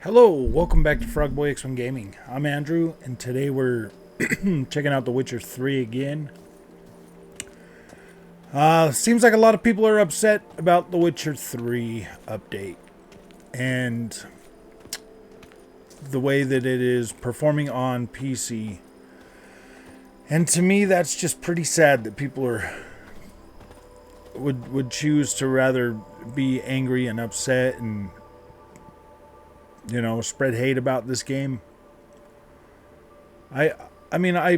Hello, welcome back to Frogboy X1 Gaming. I'm Andrew, and today we're checking out The Witcher 3 again. Seems like a lot of people are upset about The Witcher 3 update and the way that it is performing on PC. And to me, that's just pretty sad that people would choose to rather be angry and upset and spread hate about this game. I mean, I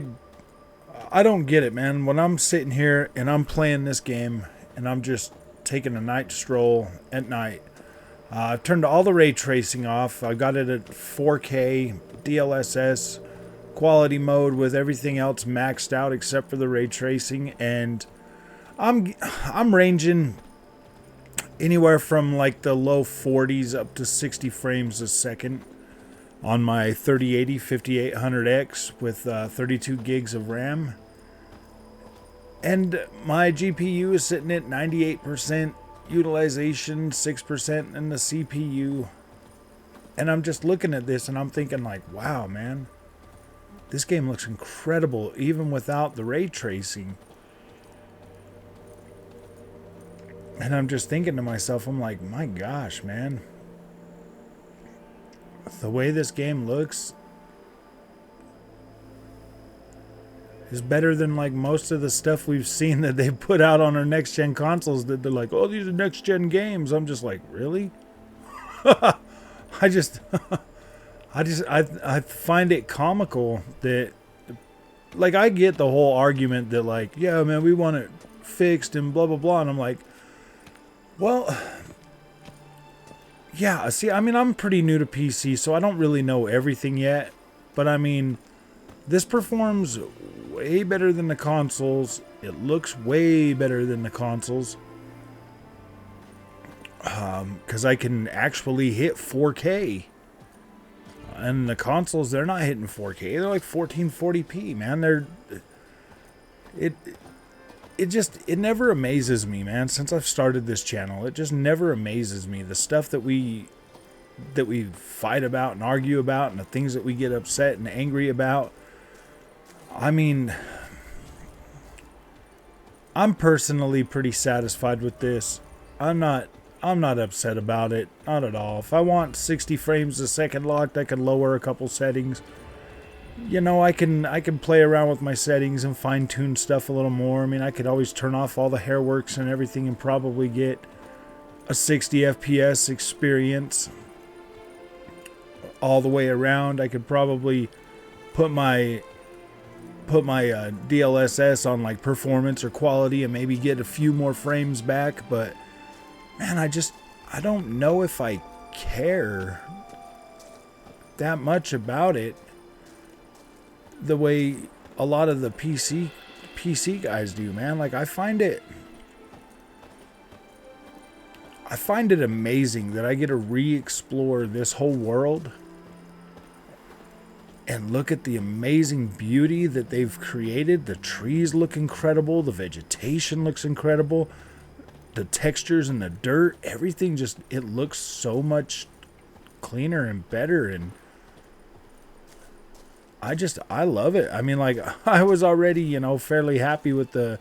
don't get it, man. When I'm sitting here and I'm playing this game and I'm just taking a night stroll at night, I've turned all the ray tracing off. I got it at 4K DLSS quality mode with everything else maxed out except for the ray tracing, and I'm ranging anywhere from like the low 40s up to 60 frames a second on my 3080 5800X with 32 gigs of RAM. And my GPU is sitting at 98% utilization, 6% in the CPU. And I'm just looking at this and I'm thinking like, wow, man, this game looks incredible even without the ray tracing. And I'm just thinking to myself, I'm like, my gosh, man. The way this game looks is better than like most of the stuff we've seen that they put out on our next gen consoles that they're like, oh, these are next gen games. I'm just like, really? I just I find it comical that, like, I get the whole argument that like, yeah, man, we want it fixed and blah blah blah, and I'm like, well, yeah, see, I mean, I'm pretty new to PC, so I don't really know everything yet. But I mean, this performs way better than the consoles. It looks way better than the consoles. Because I can actually hit 4K. And the consoles, they're not hitting 4K. They're like 1440p, man. It never amazes me, man. Since I've started this channel, it just never amazes me. The stuff that we fight about and argue about, and the things that we get upset and angry about. I mean, I'm personally pretty satisfied with this. I'm not upset about it, not at all. If I want 60 frames a second locked, I can lower a couple settings. You know, I can play around with my settings and fine-tune stuff a little more. I mean, I could always turn off all the hairworks and everything and probably get a 60 FPS experience all the way around. I could probably put my DLSS on like performance or quality and maybe get a few more frames back. But man, I don't know if I care that much about it the way a lot of the PC guys do, man. Like, I find it amazing that I get to re-explore this whole world and look at the amazing beauty that they've created. The trees look incredible, the vegetation looks incredible, the textures and the dirt, everything just, it looks so much cleaner and better, and I love it. I mean, like, I was already, fairly happy with the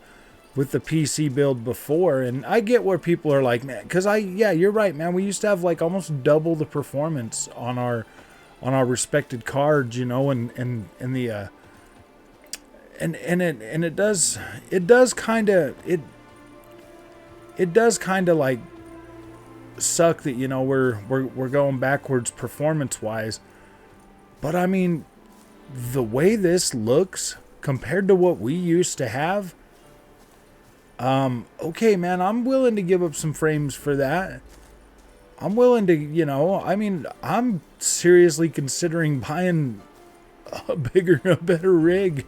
PC build before, and I get where people are like, man, because yeah, you're right, man. We used to have like almost double the performance on our respected cards, and the and it does kind of like suck that we're going backwards performance wise, but I mean, the way this looks compared to what we used to have, okay, man, I'm willing to give up some frames for that. I'm willing to, I mean, I'm seriously considering buying a better rig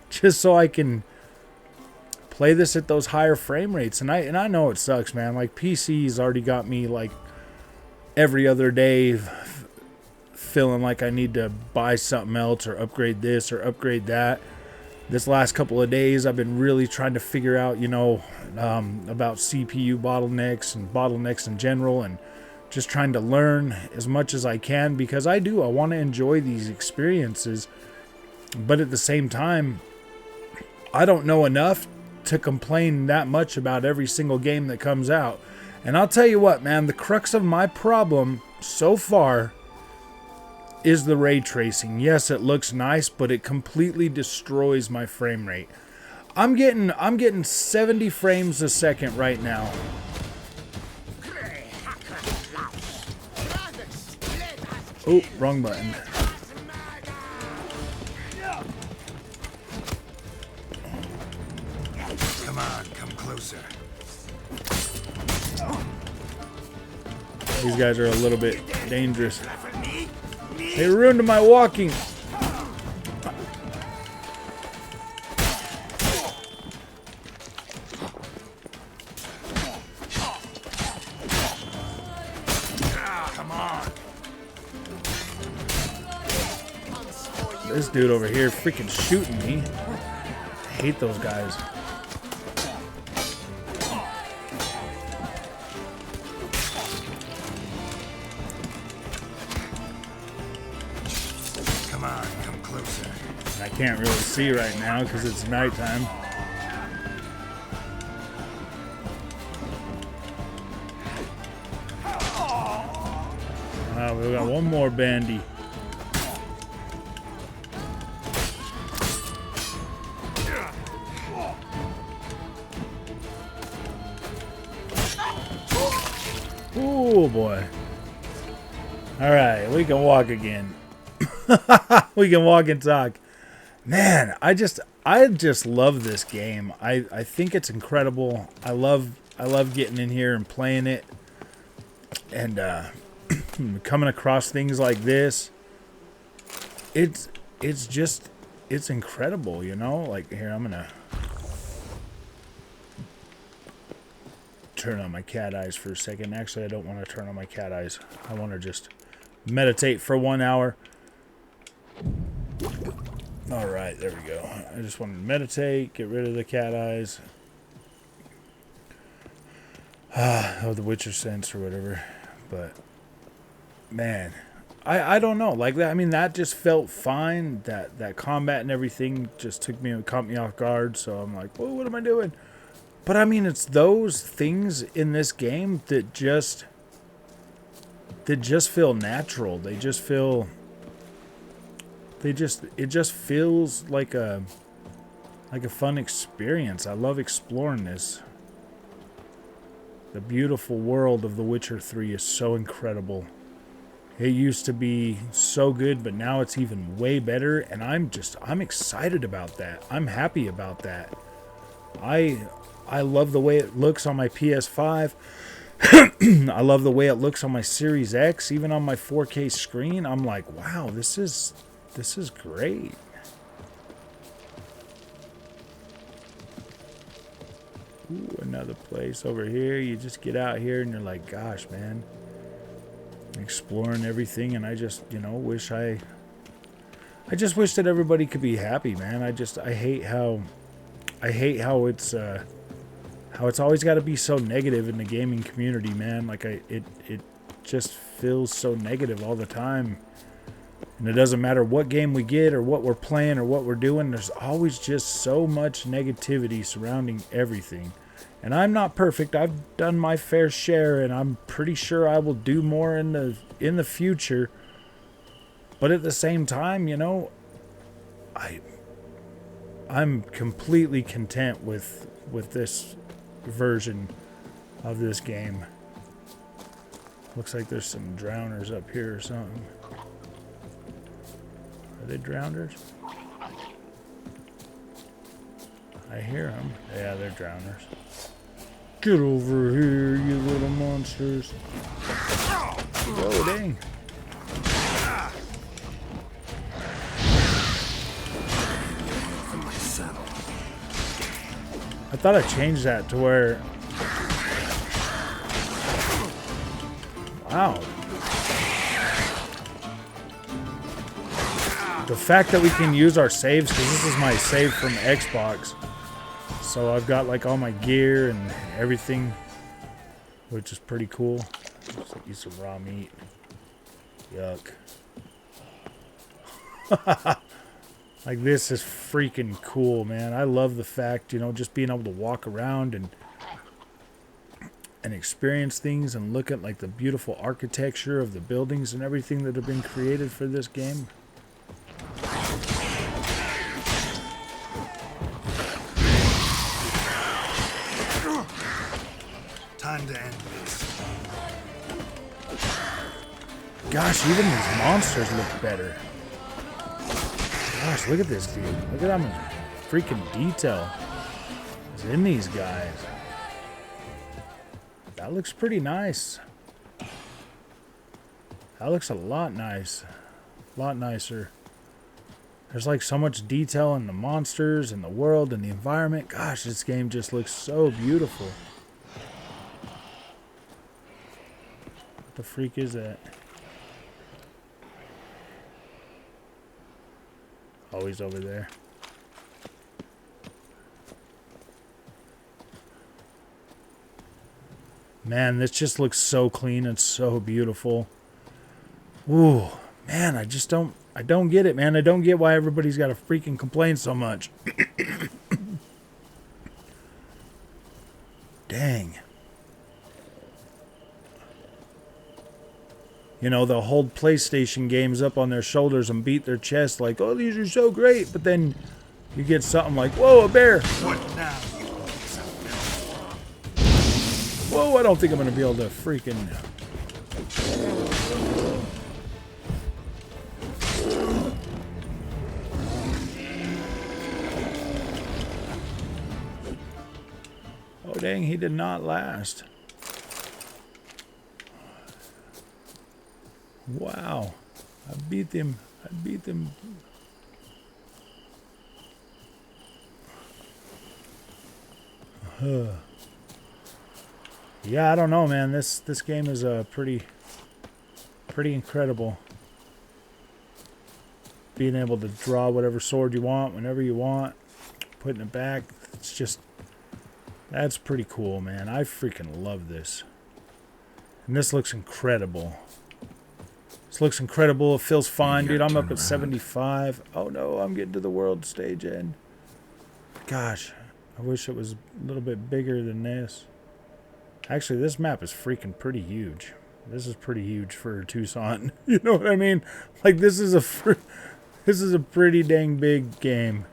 just so I can play this at those higher frame rates. And I know it sucks, man. Like, PC's already got me like every other day feeling like I need to buy something else or upgrade this or upgrade that. This last couple of days, I've been really trying to figure out, about CPU bottlenecks and bottlenecks in general, and just trying to learn as much as I can, because I want to enjoy these experiences. But at the same time, I don't know enough to complain that much about every single game that comes out. And I'll tell you what, man, the crux of my problem so far is the ray tracing. Yes, it looks nice, but it completely destroys my frame rate. I'm getting 70 frames a second right now. Oh, wrong button. Come on, come closer. These guys are a little bit dangerous. They ruined my walking. Come on. This dude over here freaking shooting me. I hate those guys. Come on, come closer. I can't really see right now because it's nighttime. We got one more bandy. Oh boy. Alright, we can walk again. We can walk and talk. Man, I just love this game. I think it's incredible. I love getting in here and playing it. And coming across things like this. It's incredible, you know? Like, here, I'm gonna turn on my cat eyes for a second. Actually, I don't want to turn on my cat eyes. I want to just meditate for 1 hour. All right, there we go. I just want to meditate, get rid of the cat eyes. Oh, the Witcher sense or whatever. But man, I don't know. Like that, I mean, that just felt fine. That combat and everything just caught me off guard. So I'm like, whoa, what am I doing? But I mean, it's those things in this game that just feel natural. It just feels like a fun experience. I love exploring this. The beautiful world of The Witcher 3 is so incredible. It used to be so good, but now it's even way better, and I'm excited about that. I'm happy about that. I love the way it looks on my PS5. I love the way it looks on my Series X, even on my 4K screen. I'm like, wow, this is great. Ooh, another place over here. You just get out here and you're like, gosh, man, exploring everything. And I just, wish I just wish that everybody could be happy, man. I hate how it's always got to be so negative in the gaming community, man. Like it just feels so negative all the time. And it doesn't matter what game we get or what we're playing or what we're doing. There's always just so much negativity surrounding everything. And I'm not perfect. I've done my fair share, and I'm pretty sure I will do more in the future. But at the same time, I'm completely content with this version of this game. Looks like there's some drowners up here or something. Are they drowners? I hear them. Yeah, they're drowners. Get over here, you little monsters. Whoa, dang. I thought I changed that to where... Wow. The fact that we can use our saves, because this is my save from Xbox. So I've got like all my gear and everything, which is pretty cool. Just eat some raw meat. Yuck. Like, this is freaking cool, man. I love the fact, you know, just being able to walk around and experience things and look at, like, the beautiful architecture of the buildings and everything that have been created for this game. Time to end this. Gosh, even these monsters look better. Gosh, look at this dude. Look at how much freaking detail is in these guys. That looks pretty nice. That looks a lot nice. A lot nicer. There's like so much detail in the monsters and the world and the environment. Gosh, this game just looks so beautiful. What the freak is that? Oh, he's over there. Man, this just looks so clean and so beautiful. Ooh, man, I don't get it, man. I don't get why everybody's got to freaking complain so much. Dang. You know, they'll hold PlayStation games up on their shoulders and beat their chest like, oh, these are so great. But then you get something like, whoa, a bear. What now? Whoa, I don't think I'm going to be able to freaking... Oh, dang, he did not last. Wow. I beat them. I beat them. Yeah, I don't know, man. This game is pretty incredible. Being able to draw whatever sword you want, whenever you want, putting it back. It's just, that's pretty cool, man. I freaking love this. And this looks incredible. This looks incredible. It feels fine, dude. I'm up at 75. Oh no, I'm getting to the world stage end. Gosh, I wish it was a little bit bigger than this. Actually, this map is freaking pretty huge. This is pretty huge for Tucson. You know what I mean? Like, this is a pretty dang big game.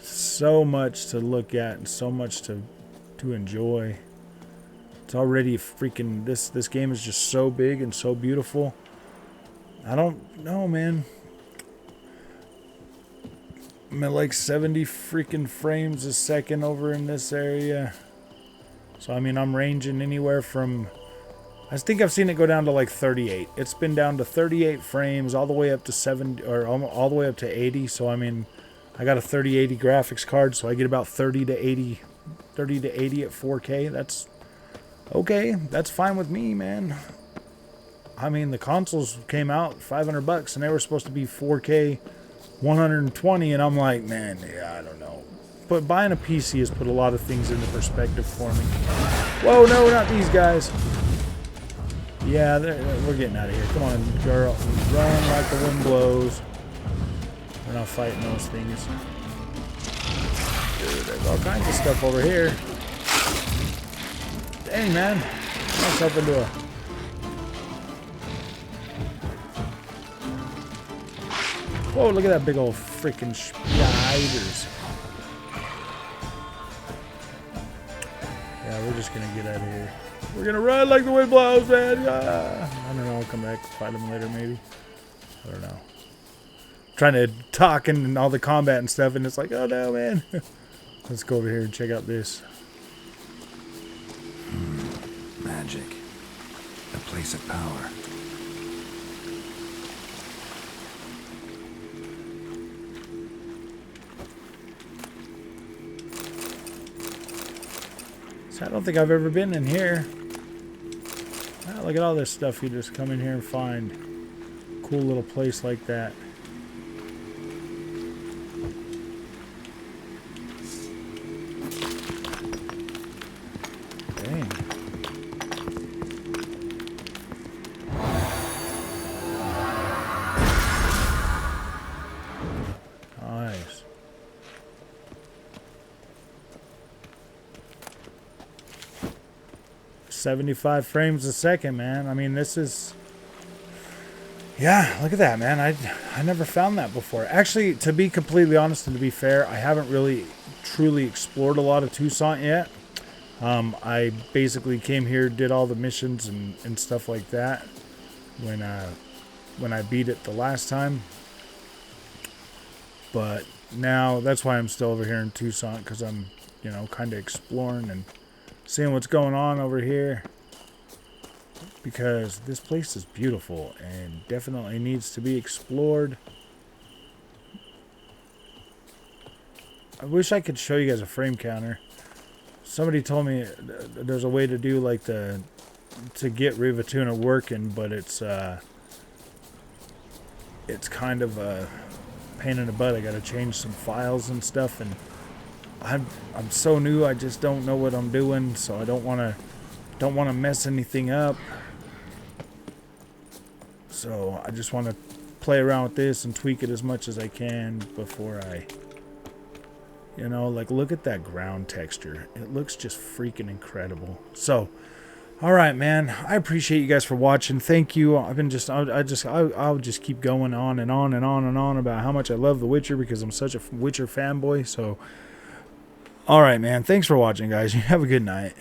So much to look at and so much to enjoy. It's already freaking, this game is just so big and so beautiful. I don't know, man. I'm at like 70 freaking frames a second over in this area. So, I mean, I'm ranging anywhere from, I think I've seen it go down to like 38. It's been down to 38 frames all the way up to 70, or all the way up to 80. So, I mean, I got a 3080 graphics card, so I get about 30 to 80 at 4K. That's okay. That's fine with me, man. I mean, the consoles came out $500 and they were supposed to be 4K 120, and I'm like, man, yeah, I don't know. But buying a PC has put a lot of things into perspective for me. Whoa, no, not these guys. Yeah, we're getting out of here. Come on, girl. Run like the wind blows. We're not fighting those things. Dude, there's all kinds of stuff over here. Dang, man. Myself into a... Whoa, look at that big old freaking spiders. Yeah, we're just gonna get out of here. We're gonna run like the wind blows, man. I don't know, I'll come back, fight them later maybe. I don't know. Trying to talk and all the combat and stuff, and it's like, oh no, man. Let's go over here and check out this. Magic. A place of power. So I don't think I've ever been in here. Ah, look at all this stuff you just come in here and find. Cool little place like that. Dang. 75 frames a second, man. I mean, this is... Yeah, look at that, man. I never found that before. Actually, to be completely honest and to be fair, I haven't really truly explored a lot of Tucson yet. I basically came here, did all the missions and stuff like that when I beat it the last time. But now, that's why I'm still over here in Tucson, because I'm, you know, kind of exploring and seeing what's going on over here. Because this place is beautiful and definitely needs to be explored. I wish I could show you guys a frame counter. Somebody told me there's a way to do like to get Riva Tuna working, but it's kind of a pain in the butt. I got to change some files and stuff, and I'm so new. I just don't know what I'm doing, so I don't want to mess anything up. So I just want to play around with this and tweak it as much as I can before I, you know, like, look at that ground texture. It looks just freaking incredible. So, all right, man. I appreciate you guys for watching. Thank you. I'll just keep going on and on and on and on about how much I love The Witcher because I'm such a Witcher fanboy. So, all right, man. Thanks for watching, guys. You have a good night.